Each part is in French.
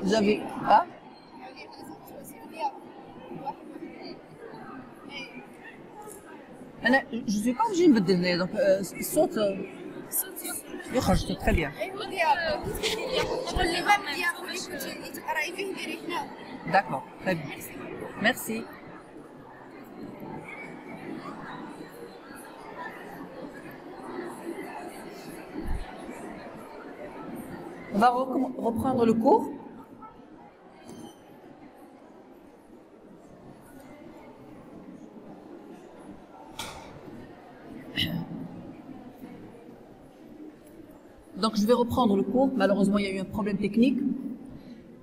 Vous avez... Ah je ne suis pas obligée de me donner, donc saute. Très bien. D'accord, très bien. Merci. On va reprendre le cours. Donc je vais reprendre le cours. Malheureusement, il y a eu un problème technique.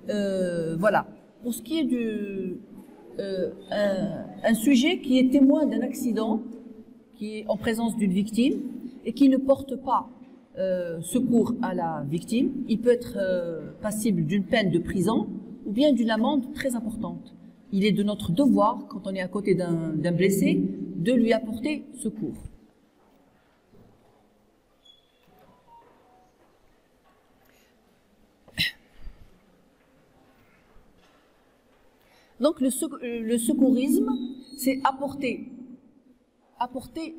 Voilà. Pour ce qui est un sujet qui est témoin d'un accident, qui est en présence d'une victime et qui ne porte pas secours à la victime, il peut être passible d'une peine de prison ou bien d'une amende très importante. Il est de notre devoir, quand on est à côté d'un blessé, de lui apporter secours. Donc le secourisme, c'est apporter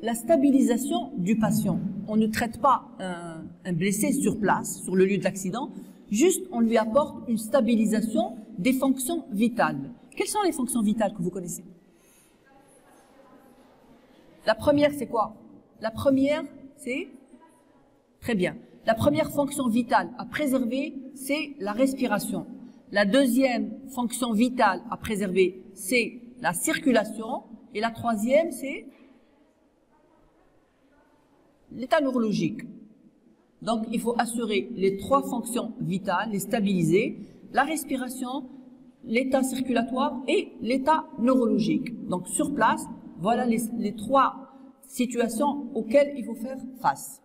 la stabilisation du patient. On ne traite pas un blessé sur place, sur le lieu de l'accident, juste on lui apporte une stabilisation des fonctions vitales. Quelles sont les fonctions vitales que vous connaissez? La première, c'est quoi? La première, c'est... Très bien. La première fonction vitale à préserver, c'est la respiration. La deuxième fonction vitale à préserver, c'est la circulation. Et la troisième, c'est l'état neurologique. Donc, il faut assurer les trois fonctions vitales, les stabiliser, la respiration, l'état circulatoire et l'état neurologique. Donc, sur place, voilà les trois situations auxquelles il faut faire face.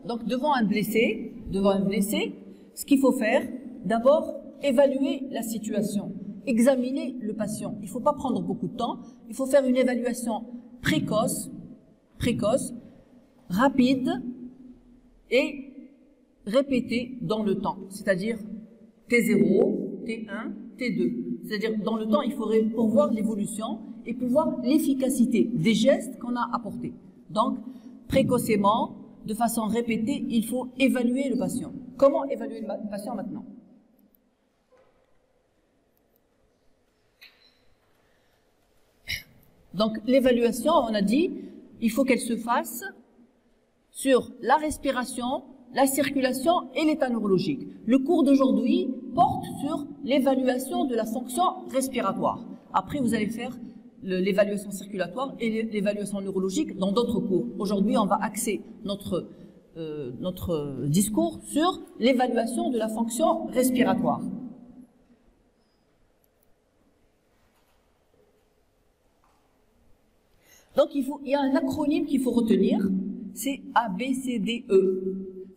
Donc devant un blessé, ce qu'il faut faire, d'abord, évaluer la situation, examiner le patient. Il ne faut pas prendre beaucoup de temps, il faut faire une évaluation précoce, rapide et répétée dans le temps, c'est-à-dire T0, T1, T2. C'est-à-dire dans le temps, il faudrait pour voir l'évolution et pour voir l'efficacité des gestes qu'on a apportés. Donc, précocement, de façon répétée, il faut évaluer le patient. Comment évaluer le patient maintenant? Donc, l'évaluation, on a dit, il faut qu'elle se fasse sur la respiration, la circulation et l'état neurologique. Le cours d'aujourd'hui porte sur l'évaluation de la fonction respiratoire. Après, vous allez faire l'évaluation circulatoire et l'évaluation neurologique dans d'autres cours. Aujourd'hui, on va axer notre discours sur l'évaluation de la fonction respiratoire. Donc, il y a un acronyme qu'il faut retenir, c'est ABCDE.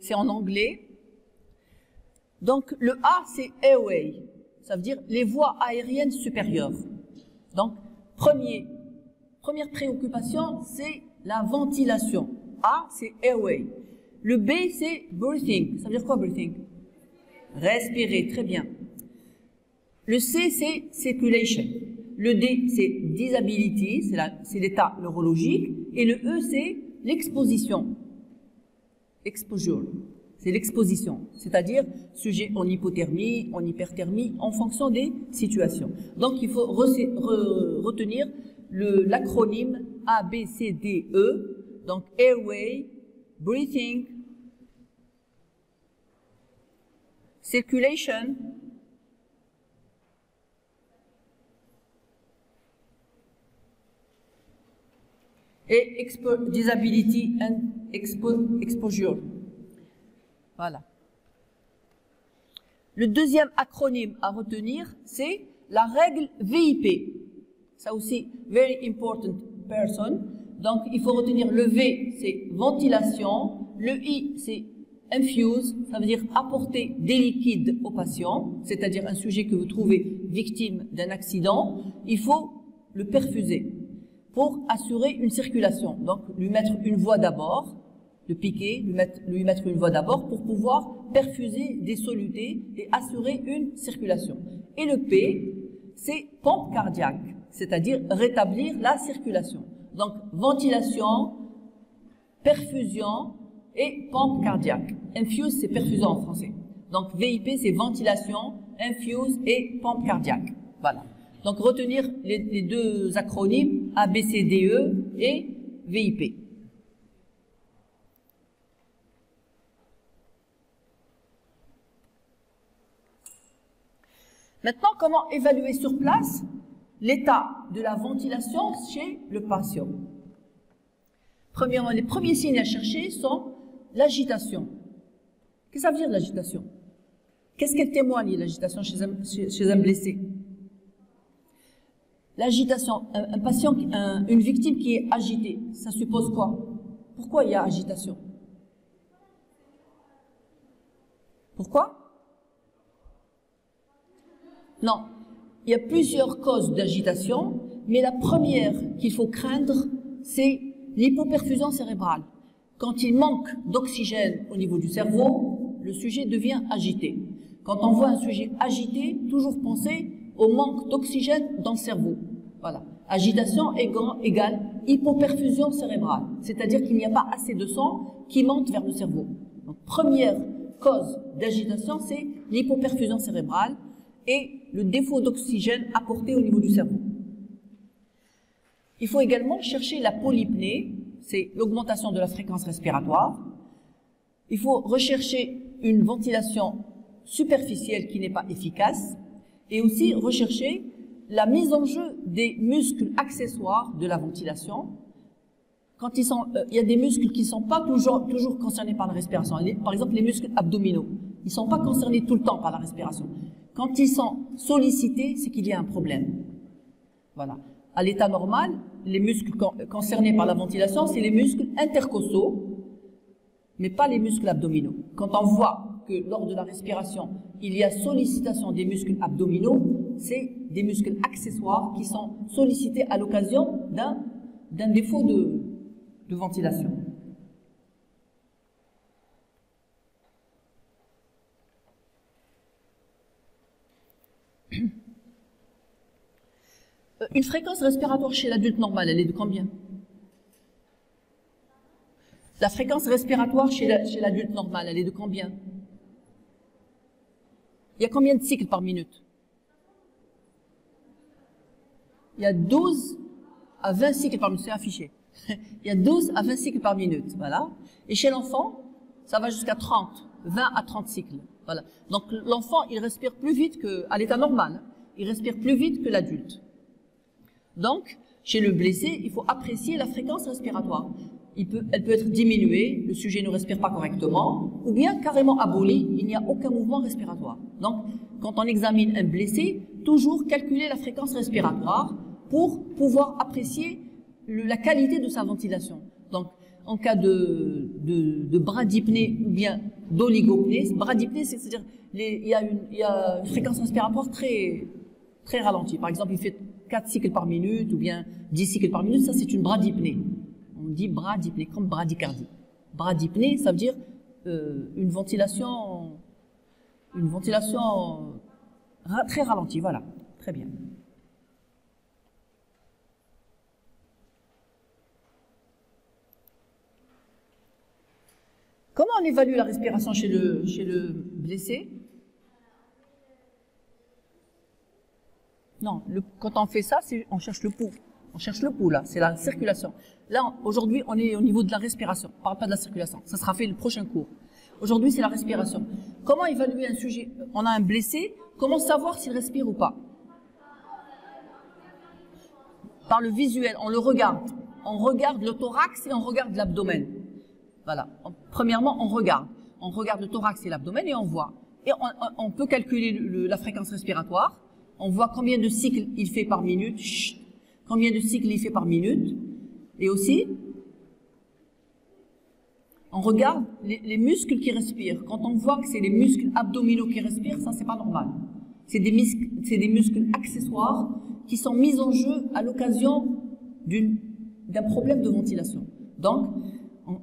C'est en anglais. Donc, le A, c'est airway. Ça veut dire les voies aériennes supérieures. Donc, première préoccupation, c'est la ventilation. A, c'est airway. Le B, c'est breathing. Ça veut dire quoi, breathing? Respirer, très bien. Le C, c'est circulation. Le D, c'est disability, c'est l'état neurologique. Et le E, c'est l'exposition. Exposure. C'est l'exposition, c'est-à-dire sujet en hypothermie, en hyperthermie, en fonction des situations. Donc, il faut retenir l'acronyme ABCDE, donc airway, breathing, circulation, et disability and exposure. Voilà. Le deuxième acronyme à retenir, c'est la règle VIP. Ça aussi, very important person. Donc, il faut retenir le V, c'est ventilation. Le I, c'est infuse, ça veut dire apporter des liquides au patient, c'est-à-dire un sujet que vous trouvez victime d'un accident. Il faut le perfuser pour assurer une circulation. Donc, lui mettre une voie d'abord, le piquer, lui mettre une voie d'abord pour pouvoir perfuser des solutés et assurer une circulation. Et le P, c'est pompe cardiaque, c'est-à-dire rétablir la circulation. Donc, ventilation, perfusion et pompe cardiaque. Infuse, c'est perfusion en français. Donc, VIP, c'est ventilation, infuse et pompe cardiaque. Voilà. Donc, retenir les deux acronymes, ABCDE et VIP. Maintenant, comment évaluer sur place l'état de la ventilation chez le patient? Premièrement, les premiers signes à chercher sont l'agitation. Qu'est-ce que ça veut dire l'agitation? Qu'est-ce qu'elle témoigne, l'agitation chez un blessé? L'agitation, un patient, une victime qui est agitée, ça suppose quoi? Pourquoi il y a agitation? Pourquoi? Non, il y a plusieurs causes d'agitation, mais la première qu'il faut craindre, c'est l'hypoperfusion cérébrale. Quand il manque d'oxygène au niveau du cerveau, le sujet devient agité. Quand on voit un sujet agité, toujours penser au manque d'oxygène dans le cerveau. Voilà. Agitation égale hypoperfusion cérébrale, c'est-à-dire qu'il n'y a pas assez de sang qui monte vers le cerveau. Donc, première cause d'agitation, c'est l'hypoperfusion cérébrale et le défaut d'oxygène apporté au niveau du cerveau. Il faut également chercher la polypnée, c'est l'augmentation de la fréquence respiratoire. Il faut rechercher une ventilation superficielle qui n'est pas efficace et aussi rechercher la mise en jeu des muscles accessoires de la ventilation. Quand il y a des muscles qui ne sont pas toujours concernés par la respiration. Par exemple, les muscles abdominaux, ils ne sont pas concernés tout le temps par la respiration. Quand ils sont sollicités, c'est qu'il y a un problème. Voilà. À l'état normal, les muscles concernés par la ventilation, c'est les muscles intercostaux, mais pas les muscles abdominaux. Quand on voit que lors de la respiration, il y a sollicitation des muscles abdominaux, c'est des muscles accessoires qui sont sollicités à l'occasion d'un défaut de ventilation. Une fréquence respiratoire chez l'adulte normal, elle est de combien? La fréquence respiratoire chez l'adulte normal, elle est de combien? Il y a combien de cycles par minute? Il y a 12 à 20 cycles par minute, c'est affiché. Il y a 12 à 20 cycles par minute, voilà. Et chez l'enfant, ça va jusqu'à 30, 20 à 30 cycles, voilà. Donc l'enfant, il respire plus vite qu'à l'état normal, il respire plus vite que l'adulte. Donc, chez le blessé, il faut apprécier la fréquence respiratoire. Elle peut être diminuée, le sujet ne respire pas correctement, ou bien carrément abolie, il n'y a aucun mouvement respiratoire. Donc, quand on examine un blessé, toujours calculer la fréquence respiratoire pour pouvoir apprécier la qualité de sa ventilation. Donc, en cas de bradypnée ou bien d'oligopnée, bradypnée, c'est-à-dire il y a une fréquence respiratoire très, très ralentie. Par exemple, il fait 4 cycles par minute ou bien 10 cycles par minute, ça c'est une bradypnée. On dit bradypnée comme bradycardie. Bradypnée, ça veut dire une ventilation très ralentie, voilà, très bien. Comment on évalue la respiration chez le blessé? Non, quand on fait ça, on cherche le pouls. On cherche le pouls, là, c'est la circulation. Là, aujourd'hui, on est au niveau de la respiration. On ne parle pas de la circulation. Ça sera fait le prochain cours. Aujourd'hui, c'est la respiration. Comment évaluer un sujet? On a un blessé, comment savoir s'il respire ou pas? Par le visuel, on le regarde. On regarde le thorax et on regarde l'abdomen. Voilà. Premièrement, on regarde. On regarde le thorax et l'abdomen et on voit. Et on peut calculer la fréquence respiratoire. On voit combien de cycles il fait par minute. Combien de cycles il fait par minute. Et aussi, on regarde les muscles qui respirent. Quand on voit que c'est les muscles abdominaux qui respirent, ça c'est pas normal. C'est des muscles accessoires qui sont mis en jeu à l'occasion d'un problème de ventilation. Donc,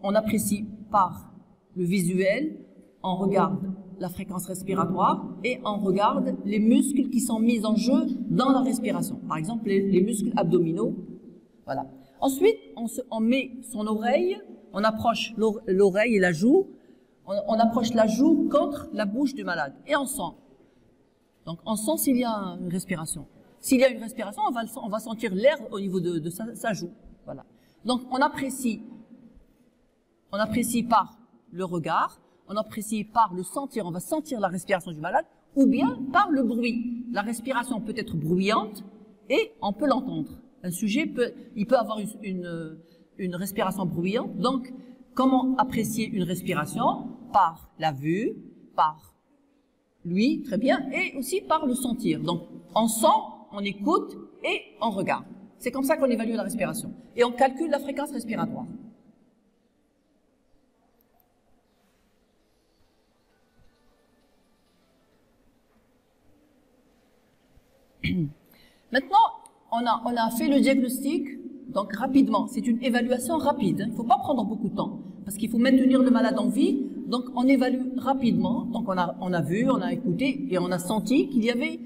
on apprécie par le visuel, on regarde la fréquence respiratoire et on regarde les muscles qui sont mis en jeu dans la respiration. Par exemple, les muscles abdominaux. Voilà. Ensuite, on met son oreille, on approche l'oreille et la joue, on approche la joue contre la bouche du malade et on sent. Donc, on sent s'il y a une respiration. S'il y a une respiration, on va sentir l'air au niveau de sa joue. Voilà. Donc, on apprécie par le regard, on apprécie par le sentir, on va sentir la respiration du malade, ou bien par le bruit. La respiration peut être bruyante et on peut l'entendre. Un sujet peut avoir une respiration bruyante. Donc, comment apprécier une respiration? Par la vue, par lui, très bien, et aussi par le sentir. Donc, on sent, on écoute et on regarde. C'est comme ça qu'on évalue la respiration. Et on calcule la fréquence respiratoire. Maintenant, on a fait le diagnostic, donc rapidement. C'est une évaluation rapide. Il ne faut pas prendre beaucoup de temps, parce qu'il faut maintenir le malade en vie. Donc, on évalue rapidement. Donc, on a vu, on a écouté et on a senti qu'il y avait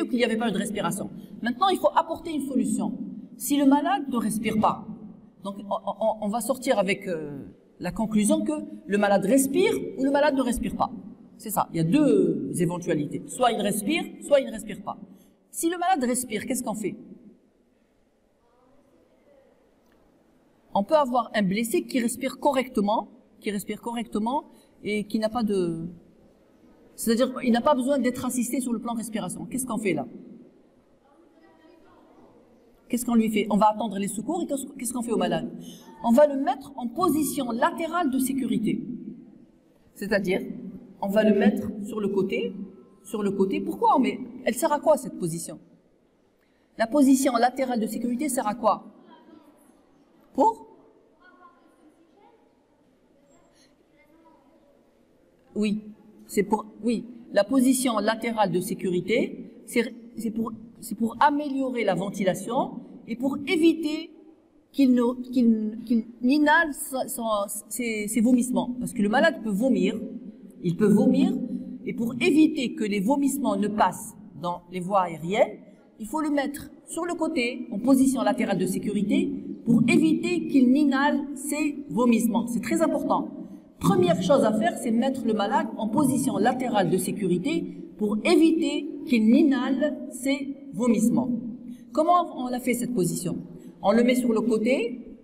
ou qu'il n'y avait pas de respiration. Maintenant, il faut apporter une solution. Si le malade ne respire pas, donc on va sortir avec la conclusion que le malade respire ou le malade ne respire pas. C'est ça. Il y a deux éventualités. Soit il respire, soit il ne respire pas. Si le malade respire, qu'est-ce qu'on fait? On peut avoir un blessé qui respire correctement et qui n'a pas de... C'est-à-dire, il n'a pas besoin d'être assisté sur le plan respiration. Qu'est-ce qu'on fait là? Qu'est-ce qu'on lui fait? On va attendre les secours et qu'est-ce qu'on fait au malade? On va le mettre en position latérale de sécurité. C'est-à-dire, on va le mettre sur le côté. Pourquoi? Mais elle sert à quoi cette position? La position latérale de sécurité sert à quoi? Oui, la position latérale de sécurité, c'est pour améliorer la ventilation et pour éviter qu'il n'inhale ses vomissements. Parce que le malade peut vomir, et pour éviter que les vomissements ne passent dans les voies aériennes, il faut le mettre sur le côté, en position latérale de sécurité, pour éviter qu'il n'inhale ses vomissements. C'est très important. Première chose à faire, c'est mettre le malade en position latérale de sécurité pour éviter qu'il n'inhale ses vomissements. Comment on a fait cette position? On le met sur le côté.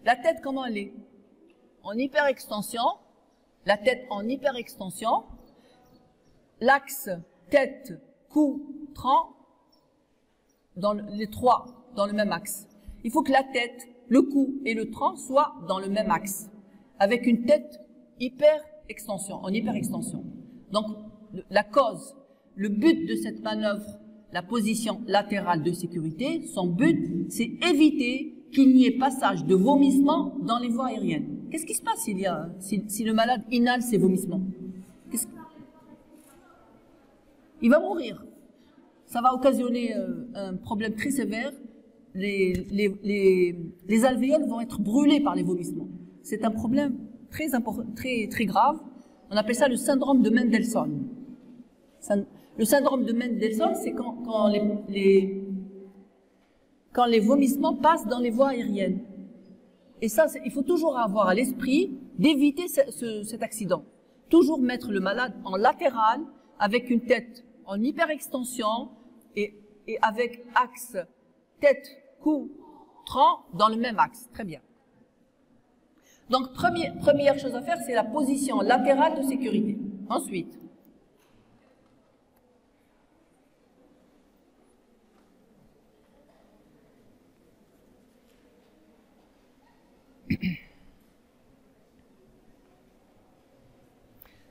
La tête, comment elle est? En hyperextension. La tête en hyperextension. L'axe tête, cou, tronc, les trois dans le même axe. Il faut que la tête, le cou et le tronc soient dans le même axe, avec une tête en hyperextension. Donc, la cause, le but de cette manœuvre, la position latérale de sécurité, son but, c'est éviter qu'il n'y ait passage de vomissement dans les voies aériennes. Qu'est-ce qui se passe si le malade inhale ses vomissements? Il va mourir. Ça va occasionner un problème très sévère. Les alvéoles vont être brûlés par les vomissements. C'est un problème très important, très grave. On appelle ça le syndrome de Mendelssohn. Le syndrome de Mendelssohn, c'est quand les vomissements passent dans les voies aériennes. Et ça, il faut toujours avoir à l'esprit d'éviter cet accident. Toujours mettre le malade en latéral, avec une tête en hyperextension et avec axe tête, cou, tronc dans le même axe. Très bien. Donc, première chose à faire, c'est la position latérale de sécurité. Ensuite,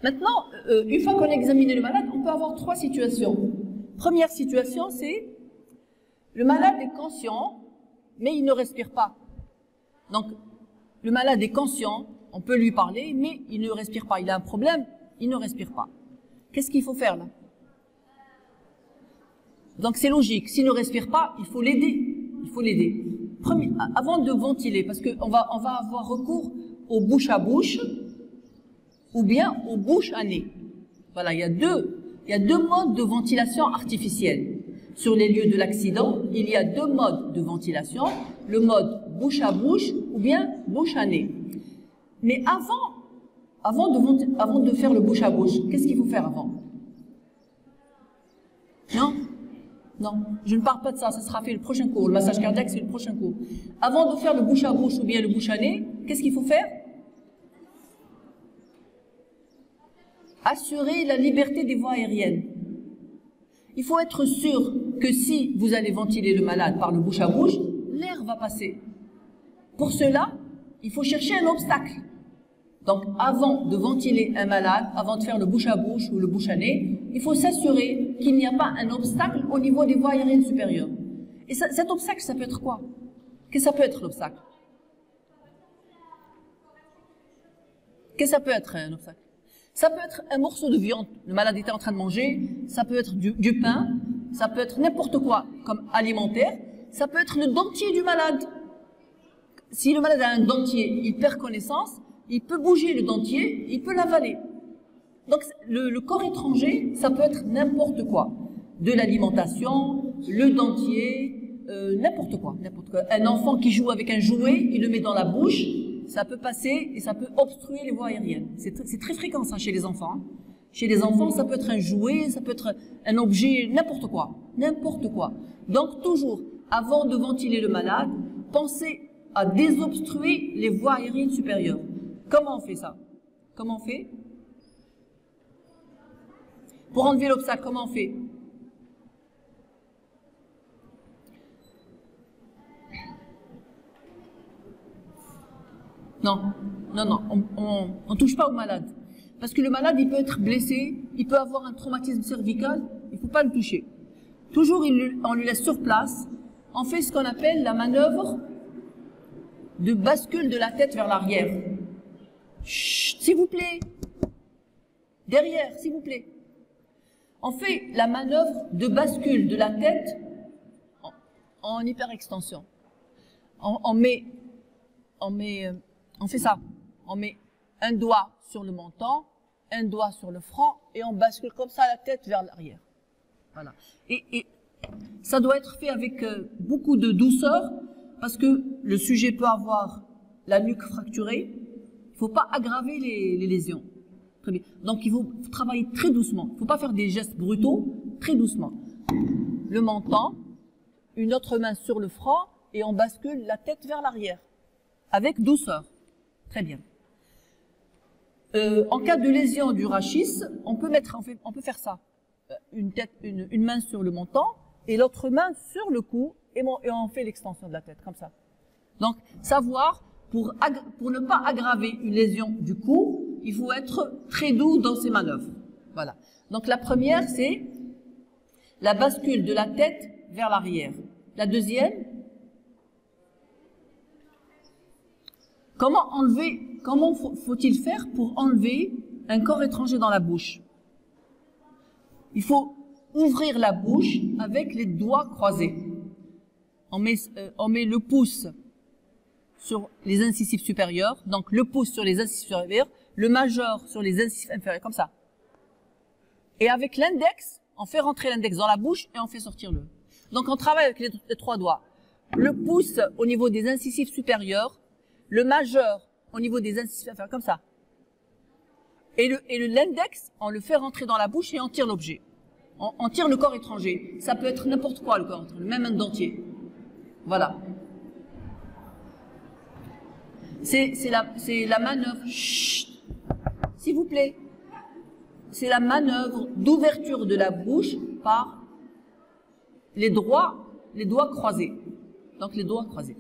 maintenant, une fois qu'on a examiné le malade, on peut avoir trois situations. Première situation, c'est le malade est conscient, mais il ne respire pas. Donc, le malade est conscient, on peut lui parler, mais il ne respire pas. Il a un problème, il ne respire pas. Qu'est-ce qu'il faut faire là? Donc c'est logique, s'il ne respire pas, il faut l'aider. Il faut l'aider. Avant de ventiler, parce qu'on va avoir recours aux bouche à bouche ou bien aux bouches à nez. Voilà, il y a deux modes de ventilation artificielle. Sur les lieux de l'accident, il y a deux modes de ventilation, le mode bouche à bouche ou bien bouche à nez. Mais avant de faire le bouche à bouche, qu'est-ce qu'il faut faire avant? Non, je ne parle pas de ça, ça sera fait le prochain cours. Le massage cardiaque, c'est le prochain cours. Avant de faire le bouche à bouche ou bien le bouche à nez, qu'est-ce qu'il faut faire? Assurer la liberté des voies aériennes. Il faut être sûr que si vous allez ventiler le malade par le bouche à bouche, l'air va passer. Pour cela, il faut chercher un obstacle. Donc, avant de ventiler un malade, avant de faire le bouche à bouche ou le bouche à nez, il faut s'assurer qu'il n'y a pas un obstacle au niveau des voies aériennes supérieures. Et cet obstacle, ça peut être quoi? Qu'est-ce que ça peut être l'obstacle? Qu'est-ce que ça peut être un obstacle? Ça peut être un morceau de viande, le malade était en train de manger, ça peut être du pain, ça peut être n'importe quoi comme alimentaire, ça peut être le dentier du malade. Si le malade a un dentier, il perd connaissance, il peut bouger le dentier, il peut l'avaler. Donc le corps étranger, ça peut être n'importe quoi. De l'alimentation, le dentier, n'importe quoi. Un enfant qui joue avec un jouet, il le met dans la bouche, ça peut passer et ça peut obstruer les voies aériennes. C'est très fréquent ça chez les enfants. Hein. Chez les enfants, ça peut être un jouet, ça peut être un objet, n'importe quoi. N'importe quoi. Donc toujours, avant de ventiler le malade, pensez à désobstruer les voies aériennes supérieures. Comment on fait ça? Comment on fait? Pour enlever l'obstacle, comment on fait? Non, on ne touche pas au malade. Parce que le malade, il peut être blessé, il peut avoir un traumatisme cervical, il ne faut pas le toucher. Toujours, on lui laisse sur place. On fait ce qu'on appelle la manœuvre de bascule de la tête vers l'arrière. Chut, s'il vous plaît. Derrière, s'il vous plaît. On fait la manœuvre de bascule de la tête en hyperextension. On fait ça. On met un doigt sur le menton, un doigt sur le front et on bascule comme ça la tête vers l'arrière. Voilà. Et ça doit être fait avec beaucoup de douceur parce que le sujet peut avoir la nuque fracturée. Il ne faut pas aggraver les lésions. Très bien. Donc il faut travailler très doucement. Il ne faut pas faire des gestes brutaux, très doucement. Le menton, une autre main sur le front et on bascule la tête vers l'arrière. Avec douceur. Très bien. En cas de lésion du rachis, on peut faire ça. Une main sur le menton et l'autre main sur le cou et on fait l'extension de la tête, comme ça. Donc, savoir, pour ne pas aggraver une lésion du cou, il faut être très doux dans ses manœuvres. Voilà. Donc, la première, c'est la bascule de la tête vers l'arrière. La deuxième, comment faut-il faire pour enlever un corps étranger dans la bouche? Il faut ouvrir la bouche avec les doigts croisés. On met le pouce sur les incisives supérieures, donc le pouce sur les incisives supérieures, le majeur sur les incisives inférieures, comme ça. Et avec l'index, on fait rentrer l'index dans la bouche et on fait sortir le. Donc on travaille avec les trois doigts. Le pouce au niveau des incisives supérieures, le majeur au niveau des incisives inférieures, comme ça. Et l'index, on le fait rentrer dans la bouche et on tire l'objet. On tire le corps étranger. Ça peut être n'importe quoi, le corps étranger, même un dentier. Voilà. C'est la manœuvre. Chut, s'il vous plaît. C'est la manœuvre d'ouverture de la bouche par les doigts croisés. Donc les doigts croisés.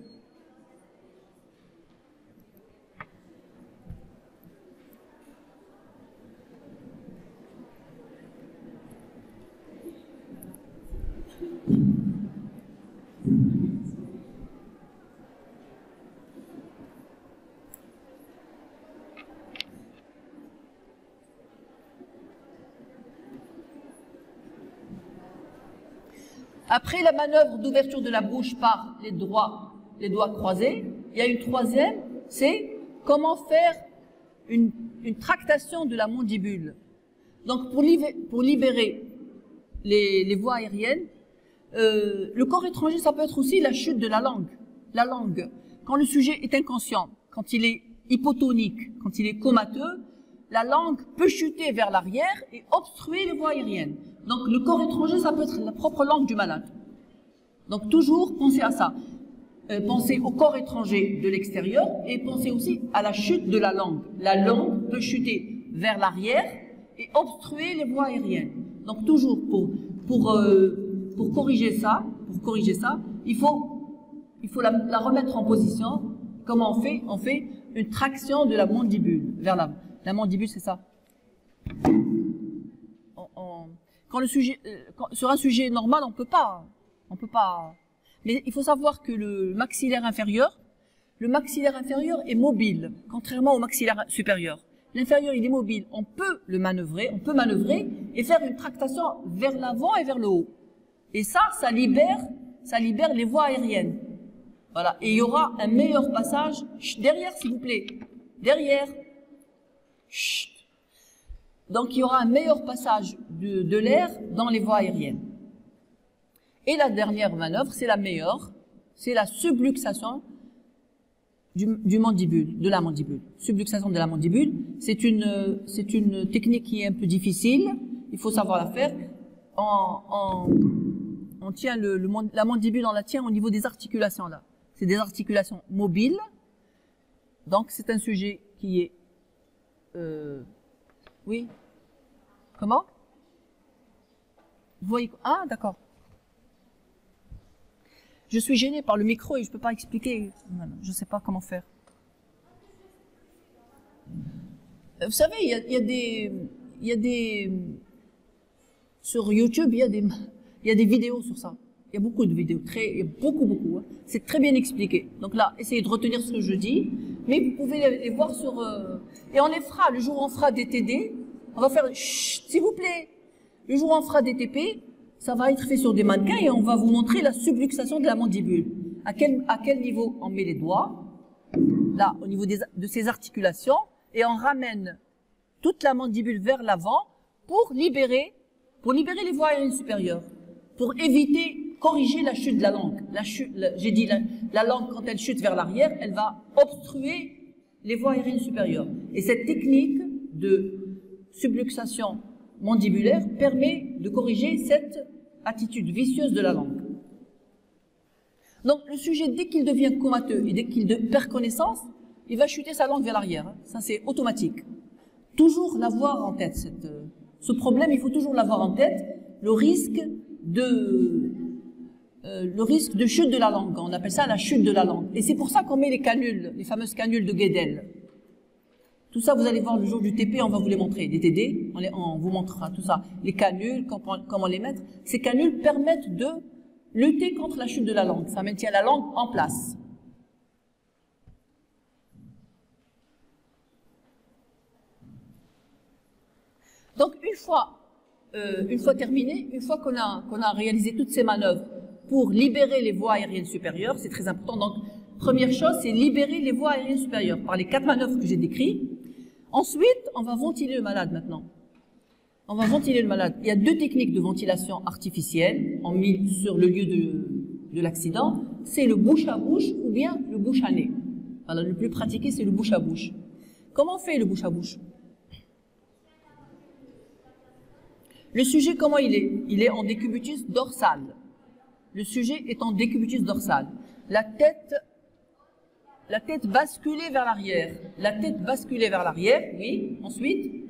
Après la manœuvre d'ouverture de la bouche par les doigts croisés, il y a une troisième, c'est comment faire une tractation de la mandibule. Donc pour libérer les voies aériennes, le corps étranger, ça peut être aussi la chute de la langue. La langue, quand le sujet est inconscient, quand il est hypotonique, quand il est comateux, la langue peut chuter vers l'arrière et obstruer les voies aériennes. Donc le corps étranger, ça peut être la propre langue du malade. Donc toujours penser à ça. Pensez au corps étranger de l'extérieur et pensez aussi à la chute de la langue. La langue peut chuter vers l'arrière et obstruer les voies aériennes. Donc toujours pour corriger ça, il faut la remettre en position. Comment on fait? On fait une traction de la mandibule vers l'avant. La mandibule, c'est ça. Quand le sujet, sur un sujet normal, on peut pas. Mais il faut savoir que le maxillaire inférieur est mobile, contrairement au maxillaire supérieur. L'inférieur, il est mobile. On peut manœuvrer et faire une tractation vers l'avant et vers le haut. Et ça libère les voies aériennes. Voilà. Et il y aura un meilleur passage. Chut, derrière, s'il vous plaît. Derrière. Chut. Donc, il y aura un meilleur passage de l'air dans les voies aériennes. Et la dernière manœuvre, c'est la meilleure. C'est la subluxation du mandibule, de la mandibule. Subluxation de la mandibule, c'est une technique qui est un peu difficile. Il faut savoir la faire. On tient la mandibule, on la tient au niveau des articulations là. C'est des articulations mobiles. Donc c'est un sujet qui est, oui. Comment? Vous voyez? Ah, d'accord. Je suis gênée par le micro et je peux pas expliquer. Je sais pas comment faire. Vous savez, il y a des sur YouTube, il y a des vidéos sur ça. Il y a beaucoup de vidéos, il y a beaucoup. Hein. C'est très bien expliqué. Donc là, essayez de retenir ce que je dis, mais vous pouvez les voir sur et on les fera le jour où on fera des TD. On va faire s'il vous plaît. Le jour où on fera des TP, ça va être fait sur des mannequins et on va vous montrer la subluxation de la mandibule. À quel niveau on met les doigts? Là, au niveau de ces articulations, et on ramène toute la mandibule vers l'avant pour libérer les voies aériennes supérieures, pour corriger la chute de la langue. J'ai dit la langue, quand elle chute vers l'arrière, elle va obstruer les voies aériennes supérieures. Et cette technique de subluxation mandibulaire permet de corriger cette attitude vicieuse de la langue. Donc le sujet, dès qu'il devient comateux et dès qu'il perd connaissance, il va chuter sa langue vers l'arrière. Ça c'est automatique. Toujours l'avoir en tête. Ce problème, il faut toujours l'avoir en tête. Le risque de chute de la langue. On appelle ça la chute de la langue. Et c'est pour ça qu'on met les canules, les fameuses canules de Guedel. Tout ça, vous allez voir le jour du TP, on va vous les montrer. Des TD, on vous montrera tout ça. Les canules, comment les mettre. Ces canules permettent de lutter contre la chute de la langue. Ça maintient la langue en place. Donc, une fois terminé, une fois qu'on a réalisé toutes ces manœuvres pour libérer les voies aériennes supérieures, c'est très important. Donc, première chose, c'est libérer les voies aériennes supérieures par les 4 manœuvres que j'ai décrites. Ensuite, on va ventiler le malade maintenant. On va ventiler le malade. Il y a 2 techniques de ventilation artificielle en mis sur le lieu de l'accident. C'est le bouche à bouche ou bien le bouche à nez. Alors, le plus pratiqué, c'est le bouche à bouche. Comment on fait le bouche à bouche? Le sujet, comment il est? Il est en décubitus dorsal. Le sujet est en décubitus dorsal. La tête basculée vers l'arrière. La tête basculée vers l'arrière, oui. Ensuite,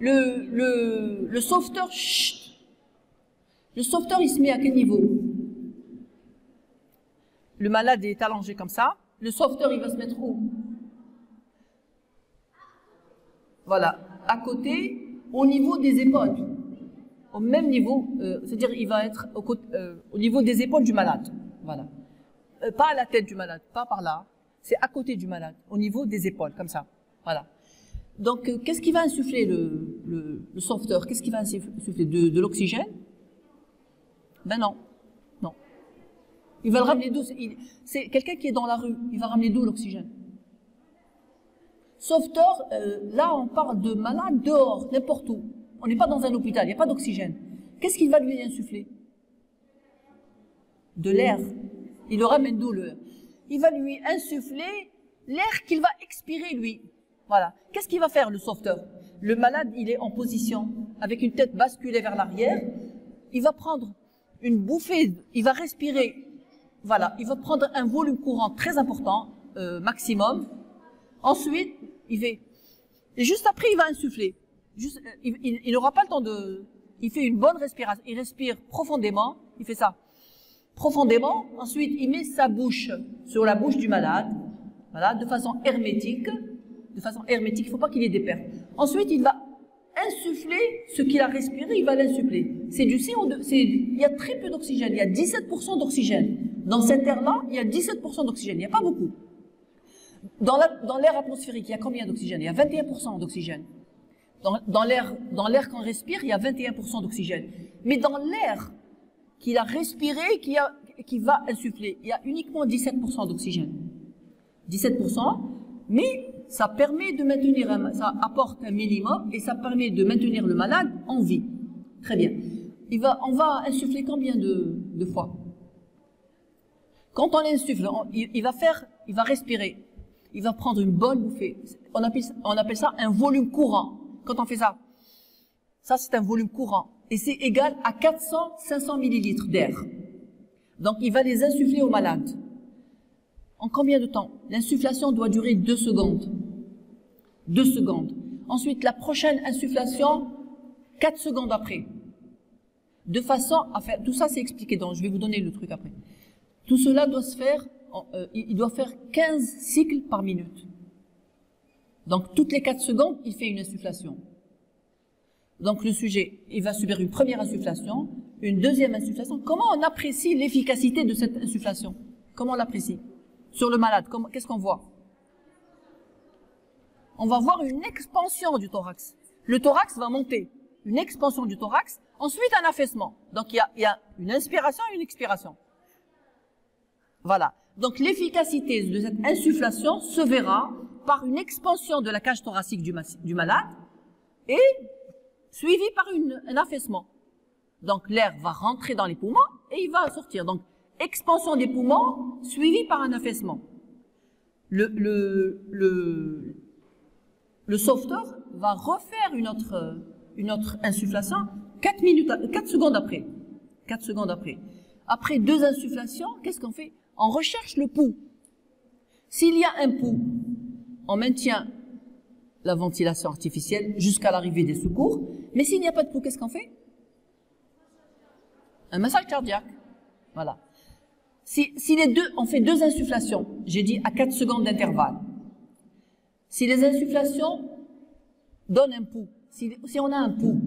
le sauveteur, le sauveteur, il se met à quel niveau? Le malade est allongé comme ça. Le sauveteur, il va se mettre où? Voilà, à côté, au niveau des épaules. Au même niveau, c'est-à-dire il va être au niveau des épaules du malade. Voilà. Pas à la tête du malade, pas par là. C'est à côté du malade, au niveau des épaules, comme ça. Voilà. Donc, qu'est-ce qui va insuffler le sauveteur? Qu'est-ce qui va insuffler? De l'oxygène? Ben non, non. Il va le ramener d'où? C'est quelqu'un qui est dans la rue, il va ramener d'où l'oxygène? Sauveteur, là on parle de malade dehors, n'importe où. On n'est pas dans un hôpital, il n'y a pas d'oxygène. Qu'est-ce qu'il va lui insuffler? De l'air. Il le ramène d'où l'air? Il va lui insuffler l'air qu'il va expirer lui. Voilà. Qu'est-ce qu'il va faire le sauveteur? Le malade, il est en position, avec une tête basculée vers l'arrière. Il va prendre une bouffée, il va respirer. Voilà. Il va prendre un volume courant très important, maximum. Ensuite, il fait, et juste après, il va insuffler. Il n'aura pas le temps de, il fait une bonne respiration. Il respire profondément. Il fait ça. Profondément. Ensuite, il met sa bouche sur la bouche du malade. Voilà. De façon hermétique. De façon hermétique. Il ne faut pas qu'il y ait des pertes. Ensuite, il va insuffler ce qu'il a respiré. Il va l'insuffler. C'est du CO2. Il y a très peu d'oxygène. Il y a 17% d'oxygène. Dans cet air-là, il y a 17% d'oxygène. Il n'y a pas beaucoup. Dans l'air atmosphérique, il y a combien d'oxygène? Il y a 21% d'oxygène. Dans l'air qu'on respire, il y a 21% d'oxygène. Mais dans l'air qu'il a respiré, qui va insuffler, il y a uniquement 17% d'oxygène. 17%, mais ça permet de maintenir, ça apporte un minimum et ça permet de maintenir le malade en vie. Très bien. On va insuffler combien de fois? Quand on insuffle, il va respirer. Il va prendre une bonne bouffée. On appelle ça un volume courant. Quand on fait ça, ça c'est un volume courant. Et c'est égal à 400-500 millilitres d'air. Donc il va les insuffler au malade. En combien de temps? L'insufflation doit durer 2 secondes. 2 secondes. Ensuite, la prochaine insufflation, 4 secondes après. De façon à faire... Tout ça c'est expliqué, donc je vais vous donner le truc après. Tout cela doit se faire... il doit faire 15 cycles par minute. Donc, toutes les 4 secondes, il fait une insufflation. Donc, le sujet, il va subir une première insufflation, une deuxième insufflation. Comment on apprécie l'efficacité de cette insufflation? Comment on l'apprécie? Sur le malade, qu'est-ce qu'on voit? On va voir une expansion du thorax. Le thorax va monter. Une expansion du thorax. Ensuite, un affaissement. Donc, il y a une inspiration et une expiration. Voilà. Donc l'efficacité de cette insufflation se verra par une expansion de la cage thoracique du malade et suivie par un affaissement. Donc l'air va rentrer dans les poumons et il va sortir. Donc expansion des poumons suivie par un affaissement. Le sauveteur va refaire une autre insufflation 4 secondes après. 4 secondes après. Après 2 insufflations, qu'est-ce qu'on fait? On recherche le pouls. S'il y a un pouls, on maintient la ventilation artificielle jusqu'à l'arrivée des secours. Mais s'il n'y a pas de pouls, qu'est-ce qu'on fait? Un massage cardiaque. Voilà. Si on fait 2 insufflations, j'ai dit à 4 secondes d'intervalle. Si les insufflations donnent un pouls, si on a un pouls,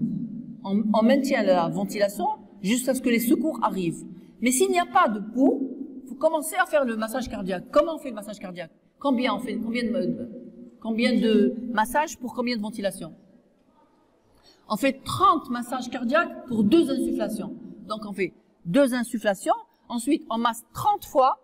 on maintient la ventilation jusqu'à ce que les secours arrivent. Mais s'il n'y a pas de pouls, il faut commencer à faire le massage cardiaque. Comment on fait le massage cardiaque? Combien de massages pour combien de ventilations? On fait 30 massages cardiaques pour 2 insufflations. Donc on fait 2 insufflations, ensuite on masse 30 fois,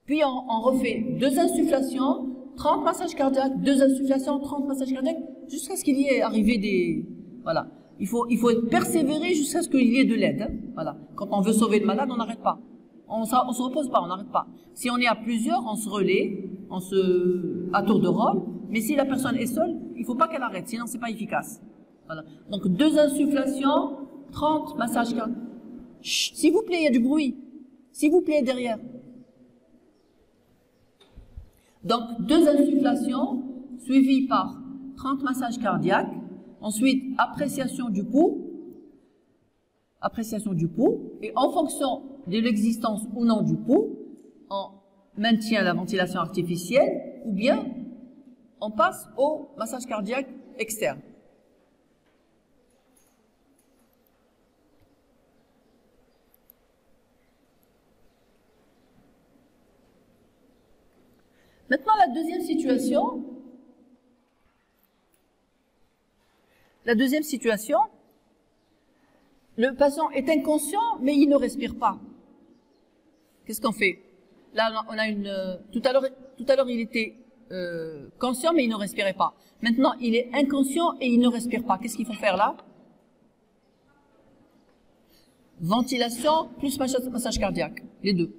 puis on refait 2 insufflations, 30 massages cardiaques, 2 insufflations, 30 massages cardiaques, jusqu'à ce qu'il y ait arrivé des... Voilà. Il faut persévérer jusqu'à ce qu'il y ait de l'aide. Hein. Voilà. Quand on veut sauver le malade, on n'arrête pas. On se repose pas, on n'arrête pas. Si on est à plusieurs, on se relaie, à tour de rôle. Mais si la personne est seule, il faut pas qu'elle arrête, sinon c'est pas efficace. Voilà. Donc 2 insufflations, 30 massages cardiaques. Chut, s'il vous plaît, il y a du bruit. S'il vous plaît, derrière. Donc 2 insufflations suivies par 30 massages cardiaques. Ensuite, appréciation du pouls. Appréciation du pouls. Et en fonction de l'existence ou non du pouls, on maintient la ventilation artificielle ou bien on passe au massage cardiaque externe. Maintenant, la deuxième situation. La deuxième situation, Le patient est inconscient, mais il ne respire pas. Qu'est-ce qu'on fait? Là, on a tout à l'heure, il était conscient, mais il ne respirait pas. Maintenant, il est inconscient et il ne respire pas. Qu'est-ce qu'il faut faire là? Ventilation plus massage cardiaque, les deux.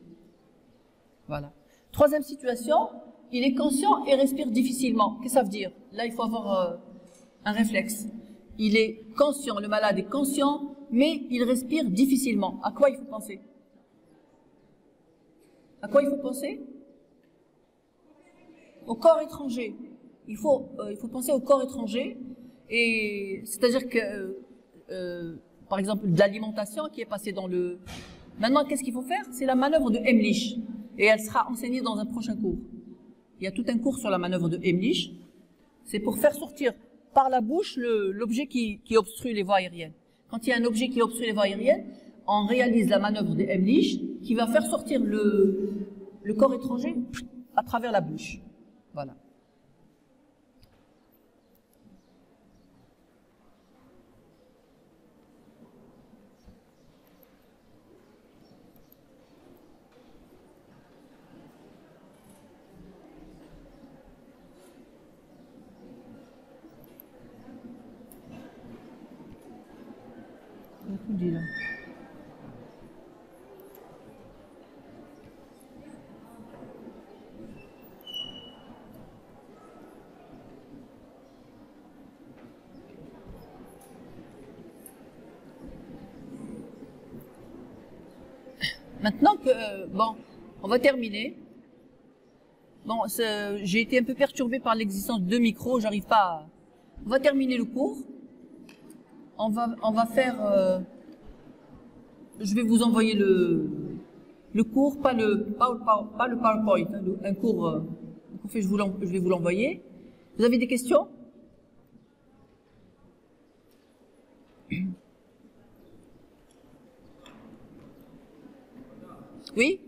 Voilà. Troisième situation, il est conscient et respire difficilement. Qu'est-ce que ça veut dire? Là, il faut avoir un réflexe. Il est conscient, le malade est conscient, mais il respire difficilement. À quoi il faut penser? À quoi il faut penser? Au corps étranger. Il faut penser au corps étranger, et c'est-à-dire que, par exemple, de l'alimentation qui est passée dans le... Maintenant, qu'est-ce qu'il faut faire? C'est la manœuvre de Heimlich, et elle sera enseignée dans un prochain cours. Il y a tout un cours sur la manœuvre de Heimlich. C'est pour faire sortir par la bouche l'objet qui obstrue les voies aériennes. Quand il y a un objet qui obstrue les voies aériennes, on réalise la manœuvre de Heimlich qui va faire sortir le corps étranger à travers la bouche. Voilà. Maintenant que, bon, on va terminer. Bon, j'ai été un peu perturbée par l'existence de deux micros, j'arrive pas à... On va terminer le cours. On va faire... je vais vous envoyer le cours, pas le PowerPoint, hein, un cours fait, je vais vous l'envoyer. Vous avez des questions? Oui?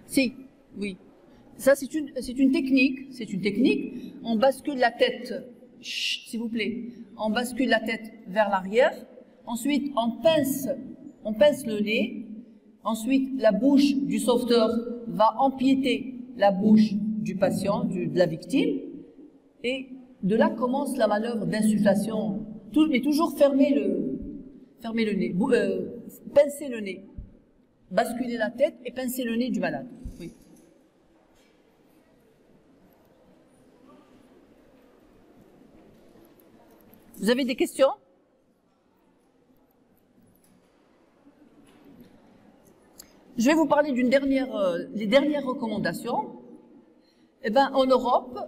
Si, oui. Ça, c'est une technique. On bascule la tête, chut, s'il vous plaît. On bascule la tête vers l'arrière. Ensuite, on pince le nez. Ensuite, la bouche du sauveteur va empiéter la bouche du patient, de la victime. Et de là commence la manœuvre d'insufflation. Mais toujours fermer le nez, pincer le nez, basculer la tête et pincer le nez du malade. Oui. Vous avez des questions? Je vais vous parler des dernières recommandations. Eh ben, en Europe,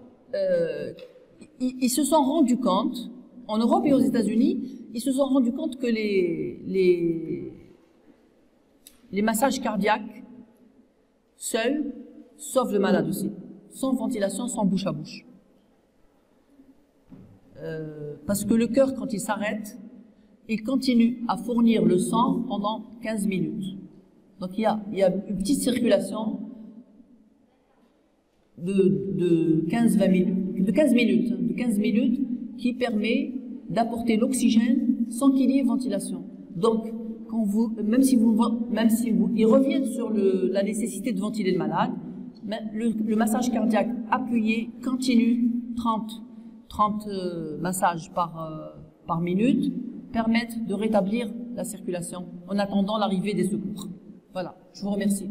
ils se sont rendus compte, en Europe et aux États-Unis, ils se sont rendus compte que les massages cardiaques, seuls, sauvent le malade aussi, sans ventilation, sans bouche à bouche. Parce que le cœur, quand il s'arrête, il continue à fournir le sang pendant 15 minutes. Donc il y a une petite circulation de 15-20 minutes, de 15 minutes qui permet d'apporter l'oxygène sans qu'il y ait ventilation. Donc, même si ils reviennent sur la nécessité de ventiler le malade, le massage cardiaque appuyé continue, 30 massages par minute, permettent de rétablir la circulation en attendant l'arrivée des secours. Voilà, je vous remercie.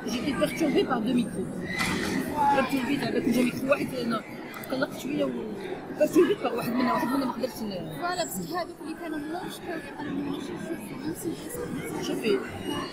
J'étais perturbée par deux micros. قلبت الفيديو هذاك جا ميكرو واحد قلقت شويه وبرتوبيت واحد منهم ما قدرتش. فوالا بصح هذوك اللي كانوا من اللونش كانوا Je fais.